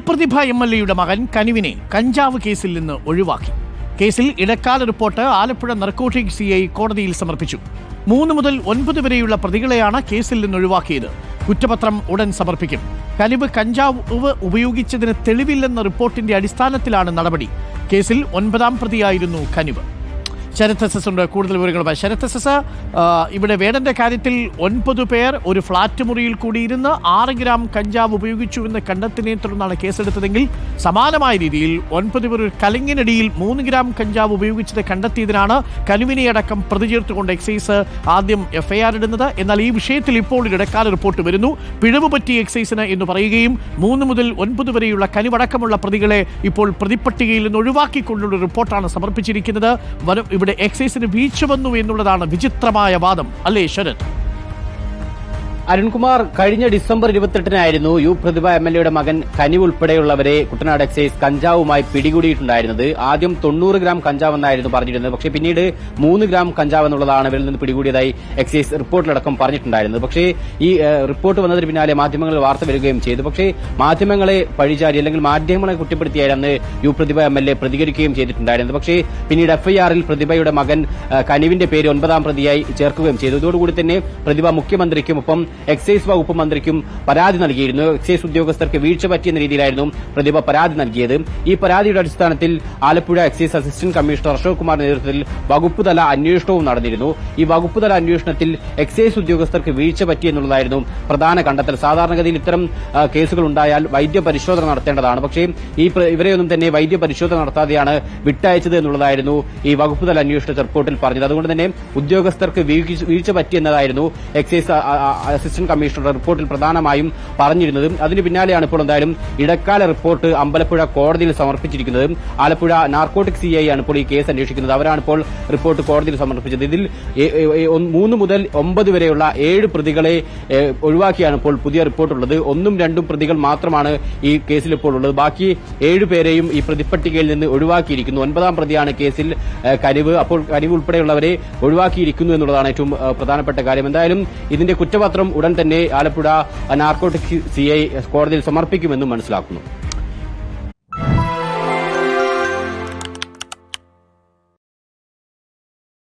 പ്രതിഭ MLAയുടെ മകൻ കനിവിനെ കഞ്ചാവ് കേസിൽ നിന്ന് ഒഴിവാക്കി. കേസിൽ ഇടക്കാല റിപ്പോർട്ട് ആലപ്പുഴ നർക്കോട്ടിക് CI കോടതിയിൽ സമർപ്പിച്ചു. 3 മുതൽ 9 വരെയുള്ള പ്രതികളെയാണ് കേസിൽ നിന്ന് ഒഴിവാക്കിയത്. കുറ്റപത്രം ഉടൻ സമർപ്പിക്കും. കനിവ് കഞ്ചാവ് ഉപയോഗിച്ചതിന് തെളിവില്ലെന്ന റിപ്പോർട്ടിന്റെ അടിസ്ഥാനത്തിലാണ് നടപടി. കേസിൽ 9ാം പ്രതിയായിരുന്നു കനിവ്. ശരത് എസ് ഉണ്ട് കൂടുതൽ വിവരങ്ങളുമായി. ശരത് എസ്, ഇവിടെ വേടന്റെ കാര്യത്തിൽ 9 പേർ ഒരു ഫ്ളാറ്റ് മുറിയിൽ കൂടിയിരുന്ന് 6 ഗ്രാം കഞ്ചാവ് ഉപയോഗിച്ചു എന്ന് കണ്ടെത്തിനെ തുടർന്നാണ് കേസെടുത്തതെങ്കിൽ സമാനമായ രീതിയിൽ 9 പേർ ഒരു കലങ്ങിനടിയിൽ 3 ഗ്രാം കഞ്ചാവ് ഉപയോഗിച്ചത് കണ്ടെത്തിയതിനാണ് കനുവിനെ അടക്കം പ്രതി ചേർത്തുകൊണ്ട് എക്സൈസ് ആദ്യം FIR ഇടുന്നത്. എന്നാൽ ഈ വിഷയത്തിൽ ഇപ്പോൾ ഒരു ഇടക്കാല റിപ്പോർട്ട് വരുന്നു. പിഴവ് പറ്റിയ എക്സൈസിന് എന്ന് പറയുകയും 3 മുതൽ 9 വരെയുള്ള കനിവടക്കമുള്ള പ്രതികളെ ഇപ്പോൾ പ്രതിപ്പട്ടികയിൽ നിന്ന് ഒഴിവാക്കിക്കൊണ്ടുള്ള റിപ്പോർട്ടാണ് സമർപ്പിച്ചിരിക്കുന്നത്. ഇവിടെ എക്സൈസിന് വീഴ്ച വന്നു എന്നുള്ളതാണ് വിചിത്രമായ വാദം, അല്ലേ ശരത്? അരുൺകുമാർ, കഴിഞ്ഞ ഡിസംബർ 28-നായിരുന്നു പ്രതിഭ MLAയുടെ മകൻ കനിവ് ഉൾപ്പെടെയുള്ളവരെ കുട്ടനാട് എക്സൈസ് കഞ്ചാവുമായി പിടികൂടിയിട്ടുണ്ടായിരുന്നത്. ആദ്യം 90 ഗ്രാം കഞ്ചാവ് എന്നായിരുന്നു പറഞ്ഞിരുന്നത്. പക്ഷേ പിന്നീട് 3 ഗ്രാം കഞ്ചാവ് എന്നുള്ളതാണ് ഇവരിൽ നിന്ന് പിടികൂടിയതായി എക്സൈസ് റിപ്പോർട്ടിലടക്കം പറഞ്ഞിട്ടുണ്ടായിരുന്നത്. പക്ഷേ ഈ റിപ്പോർട്ട് വന്നതിന് പിന്നാലെ മാധ്യമങ്ങളിൽ വാർത്ത വരികയും ചെയ്തു. പക്ഷേ മാധ്യമങ്ങളെ പഴിചാരി അല്ലെങ്കിൽ മാധ്യമങ്ങളെ കുറ്റപ്പെടുത്തിയായിരുന്നു പ്രതിഭ MLA പ്രതികരിക്കുകയും ചെയ്തിട്ടുണ്ടായിരുന്നത്. പക്ഷേ പിന്നീട് FIR-ൽ പ്രതിഭയുടെ മകൻ കനിവിന്റെ പേര് 9ാം പ്രതിയായി ചേർക്കുകയും ചെയ്തു. ഇതോടുകൂടി തന്നെ പ്രതിഭ മുഖ്യമന്ത്രിക്കും ഒപ്പം എക്സൈസ് വകുപ്പ് മന്ത്രിക്കും പരാതി നൽകിയിരുന്നു. എക്സൈസ് ഉദ്യോഗസ്ഥർക്ക് വീഴ്ച പറ്റിയെന്ന രീതിയിലായിരുന്നു പ്രതിഭ പരാതി നൽകിയത്. ഈ പരാതിയുടെ അടിസ്ഥാനത്തിൽ Alappuzha excise assistant commissioner Ashok Kumar നേതൃത്വത്തിൽ വകുപ്പുതല അന്വേഷണവും നടന്നിരുന്നു. ഈ വകുപ്പുതല അന്വേഷണത്തിൽ എക്സൈസ് ഉദ്യോഗസ്ഥർക്ക് വീഴ്ച പറ്റിയെന്നുള്ളതായിരുന്നു പ്രധാന കണ്ടെത്തൽ. സാധാരണഗതിയിൽ ഇത്തരം കേസുകൾ ഉണ്ടായാൽ വൈദ്യപരിശോധന നടത്തേണ്ടതാണ്. പക്ഷേ ഇവരെയൊന്നും തന്നെ വൈദ്യപരിശോധന നടത്താതെയാണ് വിട്ടയച്ചത് എന്നുള്ളതായിരുന്നു ഈ വകുപ്പുതല അന്വേഷണ റിപ്പോർട്ടിൽ പറഞ്ഞത്. അതുകൊണ്ട് തന്നെ ഉദ്യോഗസ്ഥർക്ക് വീഴ്ച പറ്റിയെന്നതായിരുന്നു എക്സൈസ് അസിസ്റ്റന്റ് കമ്മീഷണറുടെ റിപ്പോർട്ടിൽ പ്രധാനമായും പറഞ്ഞിരുന്നത്. അതിന് പിന്നാലെയാണ് ഇപ്പോൾ എന്തായാലും ഇടക്കാല റിപ്പോർട്ട് അമ്പലപ്പുഴ കോടതിയിൽ സമർപ്പിച്ചിരിക്കുന്നത്. ആലപ്പുഴ നാർക്കോട്ടിക് CI ആണ് ഇപ്പോൾ ഈ കേസ് അന്വേഷിക്കുന്നത്. അവരാണ് ഇപ്പോൾ റിപ്പോർട്ട് കോടതിയിൽ സമർപ്പിച്ചത്. ഇതിൽ 3 മുതൽ 9 വരെയുള്ള 7 പ്രതികളെ ഒഴിവാക്കിയാണ് ഇപ്പോൾ പുതിയ റിപ്പോർട്ടുള്ളത്. 1ഉം 2ഉം പ്രതികൾ മാത്രമാണ് ഈ കേസിൽ ഇപ്പോൾ ഉള്ളത്. ബാക്കി 7 പേരെയും ഈ പ്രതിപ്പട്ടികയിൽ നിന്ന് ഒഴിവാക്കിയിരിക്കുന്നു. 9ാം പ്രതിയാണ് കേസിൽ കനിവ്. അപ്പോൾ കനിവ് ഉൾപ്പെടെയുള്ളവരെ ഒഴിവാക്കിയിരിക്കുന്നു എന്നുള്ളതാണ് ഏറ്റവും പ്രധാനപ്പെട്ട കാര്യം. എന്തായാലും ഇതിന്റെ കുറ്റപത്രം ഉടൻ തന്നെ ആലപ്പുഴ നാർക്കോട്ടിക് CI കോടതിയിൽ സമർപ്പിക്കുമെന്നും മനസ്സിലാക്കുന്നു.